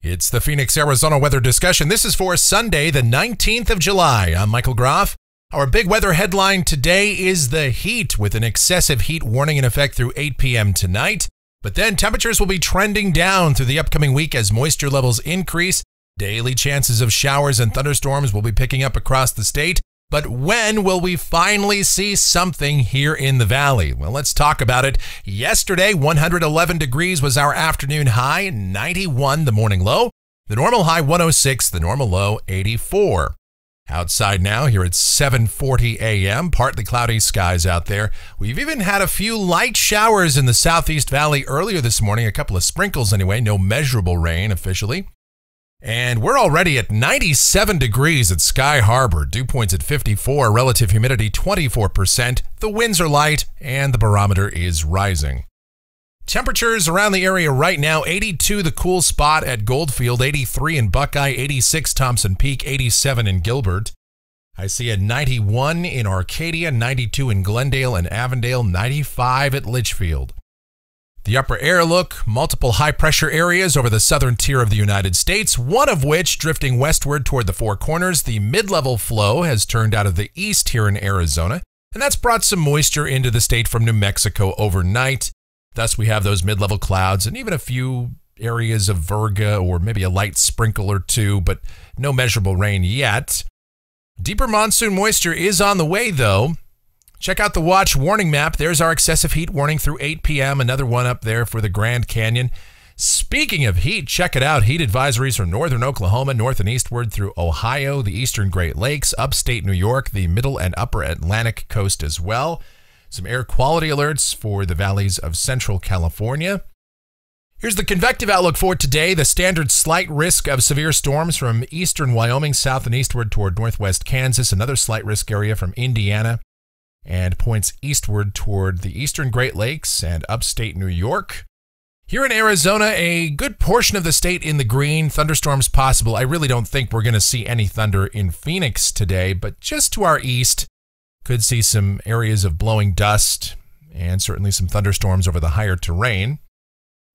It's the Phoenix, Arizona weather discussion. This is for Sunday, the 19th of July. I'm Michael Groff. Our big weather headline today is the heat, with an excessive heat warning in effect through 8 p.m. tonight. But then temperatures will be trending down through the upcoming week as moisture levels increase. Daily chances of showers and thunderstorms will be picking up across the state. But when will we finally see something here in the valley? Well, let's talk about it. Yesterday, 111 degrees was our afternoon high, 91 the morning low. The normal high, 106, the normal low, 84. Outside now, here at 7:40 a.m., partly cloudy skies out there. We've even had a few light showers in the Southeast Valley earlier this morning, a couple of sprinkles anyway, no measurable rain officially. And we're already at 97 degrees at Sky Harbor, dew points at 54, relative humidity 24%, the winds are light, and the barometer is rising. Temperatures around the area right now, 82 the cool spot at Goldfield, 83 in Buckeye, 86 Thompson Peak, 87 in Gilbert. I see a 91 in Arcadia, 92 in Glendale and Avondale, 95 at Litchfield. The upper air look, multiple high-pressure areas over the southern tier of the United States, one of which drifting westward toward the Four Corners. The mid-level flow has turned out of the east here in Arizona, and that's brought some moisture into the state from New Mexico overnight. Thus, we have those mid-level clouds and even a few areas of virga or maybe a light sprinkle or two, but no measurable rain yet. Deeper monsoon moisture is on the way, though. Check out the watch warning map. There's our excessive heat warning through 8 p.m. Another one up there for the Grand Canyon. Speaking of heat, check it out. Heat advisories from northern Oklahoma, north and eastward through Ohio, the eastern Great Lakes, upstate New York, the middle and upper Atlantic coast as well. Some air quality alerts for the valleys of central California. Here's the convective outlook for today. The standard slight risk of severe storms from eastern Wyoming, south and eastward toward northwest Kansas. Another slight risk area from Indiana and points eastward toward the eastern Great Lakes and upstate New York. Here in Arizona, a good portion of the state in the green, thunderstorms possible. I really don't think we're going to see any thunder in Phoenix today, but just to our east, could see some areas of blowing dust and certainly some thunderstorms over the higher terrain.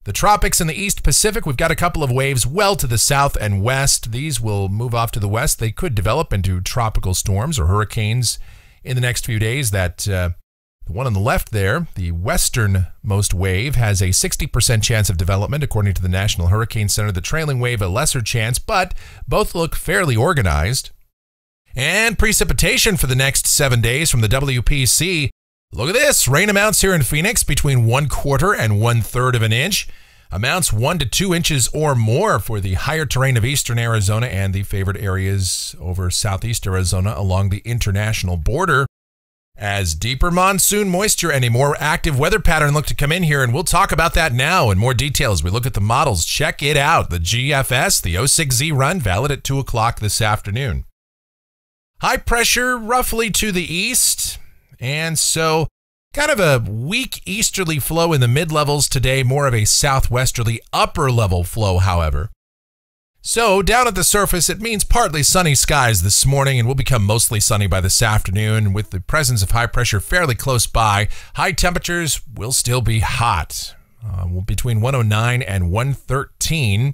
The tropics in the East Pacific, we've got a couple of waves well to the south and west. These will move off to the west. They could develop into tropical storms or hurricanes in the next few days. The one on the left there, the westernmost wave, has a 60% chance of development, according to the National Hurricane Center. The trailing wave, a lesser chance, but both look fairly organized. And precipitation for the next 7 days from the WPC. Look at this. Rain amounts here in Phoenix between 1/4 and 1/3 of an inch. Amounts 1 to 2 inches or more for the higher terrain of eastern Arizona and the favored areas over southeast Arizona along the international border. As deeper monsoon moisture and a more active weather pattern look to come in here, and we'll talk about that now in more detail as we look at the models. Check it out. The GFS, the 06Z run, valid at 2 o'clock this afternoon. High pressure roughly to the east, and so kind of a weak easterly flow in the mid-levels today, more of a southwesterly upper-level flow, however. So down at the surface, it means partly sunny skies this morning and will become mostly sunny by this afternoon with the presence of high pressure fairly close by. High temperatures will still be hot, between 109 and 113.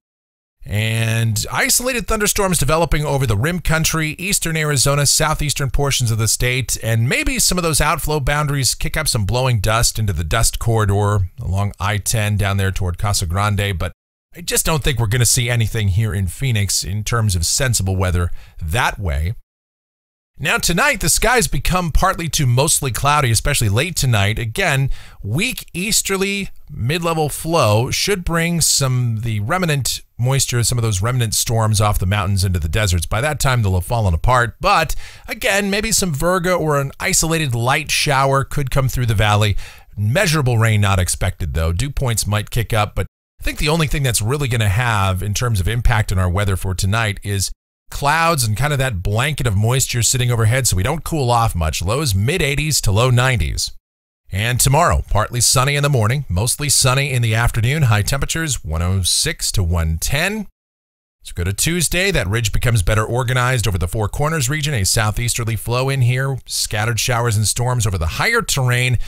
And isolated thunderstorms developing over the rim country, eastern Arizona, southeastern portions of the state, and maybe some of those outflow boundaries kick up some blowing dust into the dust corridor along I-10 down there toward Casa Grande, but I just don't think we're going to see anything here in Phoenix in terms of sensible weather that way. Now tonight, the skies become partly to mostly cloudy, especially late tonight. Again, weak easterly mid-level flow should bring the remnant moisture, some of those remnant storms off the mountains into the deserts. By that time, they'll have fallen apart. But again, maybe some virga or an isolated light shower could come through the valley. Measurable rain not expected, though. Dew points might kick up, but I think the only thing that's really going to have in terms of impact on our weather for tonight is clouds and kind of that blanket of moisture sitting overhead so we don't cool off much. Lows mid-80s to low 90s. And tomorrow, partly sunny in the morning, mostly sunny in the afternoon. High temperatures 106 to 110. So go to Tuesday. That ridge becomes better organized over the Four Corners region. A southeasterly flow in here. Scattered showers and storms over the higher terrain.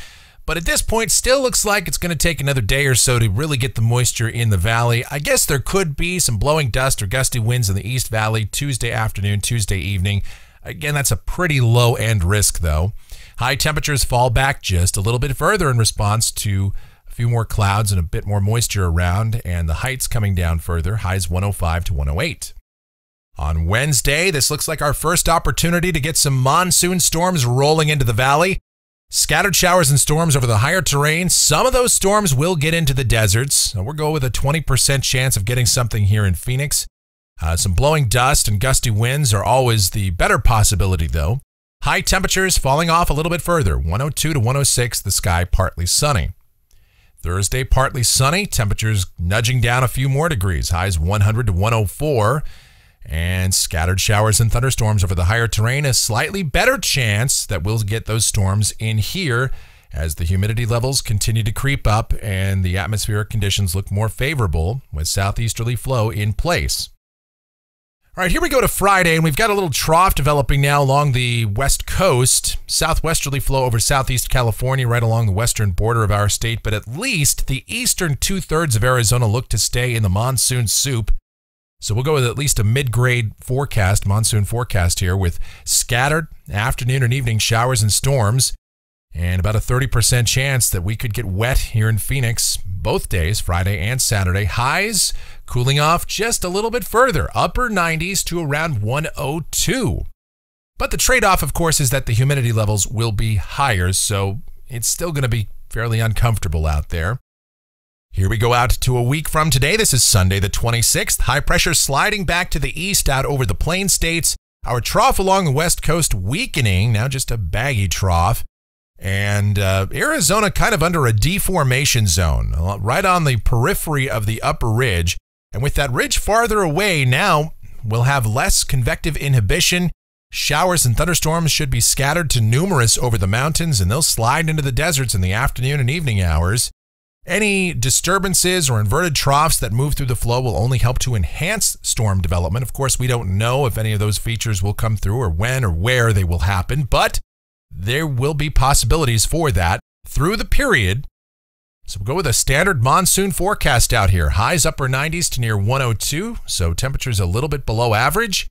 But at this point, still looks like it's going to take another day or so to really get the moisture in the valley. I guess there could be some blowing dust or gusty winds in the East Valley Tuesday afternoon, Tuesday evening. Again, that's a pretty low-end risk, though. High temperatures fall back just a little bit further in response to a few more clouds and a bit more moisture around, and the heights coming down further, highs 105 to 108. On Wednesday, this looks like our first opportunity to get some monsoon storms rolling into the valley. Scattered showers and storms over the higher terrain. Some of those storms will get into the deserts. We'll go with a 20% chance of getting something here in Phoenix. Some blowing dust and gusty winds are always the better possibility, though. High temperatures falling off a little bit further, 102 to 106, the sky partly sunny. Thursday, partly sunny, temperatures nudging down a few more degrees, highs 100 to 104. And scattered showers and thunderstorms over the higher terrain, a slightly better chance that we'll get those storms in here as the humidity levels continue to creep up and the atmospheric conditions look more favorable with southeasterly flow in place. All right, here we go to Friday, and we've got a little trough developing now along the west coast. Southwesterly flow over southeast California right along the western border of our state, but at least the eastern two-thirds of Arizona look to stay in the monsoon soup. So we'll go with at least a mid-grade forecast, monsoon forecast here, with scattered afternoon and evening showers and storms, and about a 30% chance that we could get wet here in Phoenix both days, Friday and Saturday. Highs cooling off just a little bit further, upper 90s to around 102. But the trade-off, of course, is that the humidity levels will be higher, so it's still going to be fairly uncomfortable out there. Here we go out to a week from today. This is Sunday the 26th. High pressure sliding back to the east out over the plain states. Our trough along the west coast weakening, now just a baggy trough. And Arizona kind of under a deformation zone, right on the periphery of the upper ridge. And with that ridge farther away, now we'll have less convective inhibition. Showers and thunderstorms should be scattered to numerous over the mountains, and they'll slide into the deserts in the afternoon and evening hours. Any disturbances or inverted troughs that move through the flow will only help to enhance storm development. Of course, we don't know if any of those features will come through or when or where they will happen, but there will be possibilities for that through the period. So we'll go with a standard monsoon forecast out here. Highs upper 90s to near 102, so temperatures a little bit below average,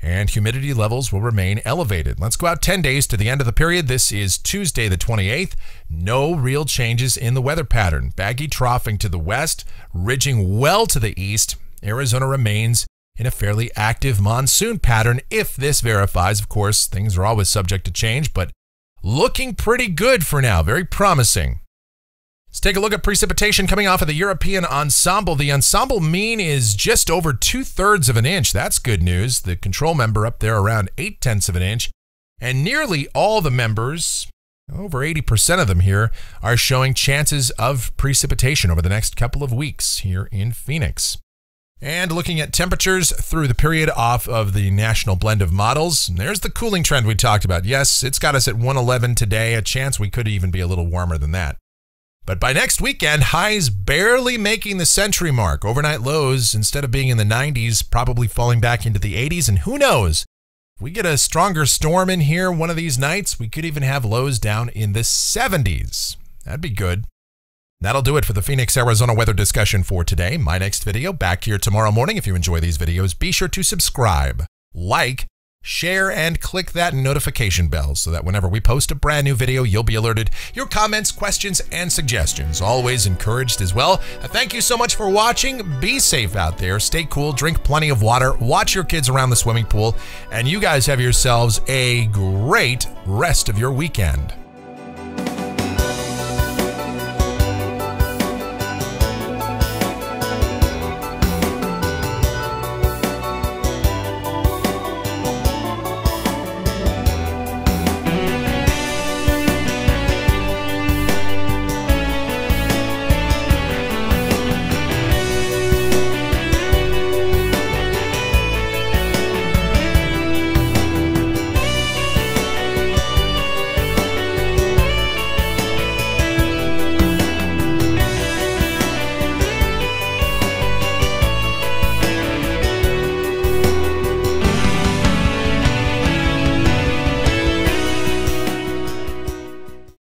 and humidity levels will remain elevated. Let's go out 10 days to the end of the period. This is Tuesday the 28th. No real changes in the weather pattern. Baggy troughing to the west, ridging well to the east. Arizona remains in a fairly active monsoon pattern. If this verifies, of course, things are always subject to change, but looking pretty good for now. Very promising. Let's take a look at precipitation coming off of the European ensemble. The ensemble mean is just over 2/3 of an inch. That's good news. The control member up there around 0.8 of an inch. And nearly all the members, over 80% of them here, are showing chances of precipitation over the next couple of weeks here in Phoenix. And looking at temperatures through the period off of the national blend of models, there's the cooling trend we talked about. Yes, it's got us at 111 today. A chance we could even be a little warmer than that. But by next weekend, highs barely making the century mark. Overnight lows, instead of being in the 90s, probably falling back into the 80s. And who knows, if we get a stronger storm in here one of these nights, we could even have lows down in the 70s. That'd be good. That'll do it for the Phoenix, Arizona weather discussion for today. My next video back here tomorrow morning. If you enjoy these videos, be sure to subscribe, like, share, and click that notification bell so that whenever we post a brand new video, you'll be alerted. Your comments, questions, and suggestions always encouraged as well. Thank you so much for watching. Be safe out there. Stay cool. Drink plenty of water. Watch your kids around the swimming pool. And you guys have yourselves a great rest of your weekend.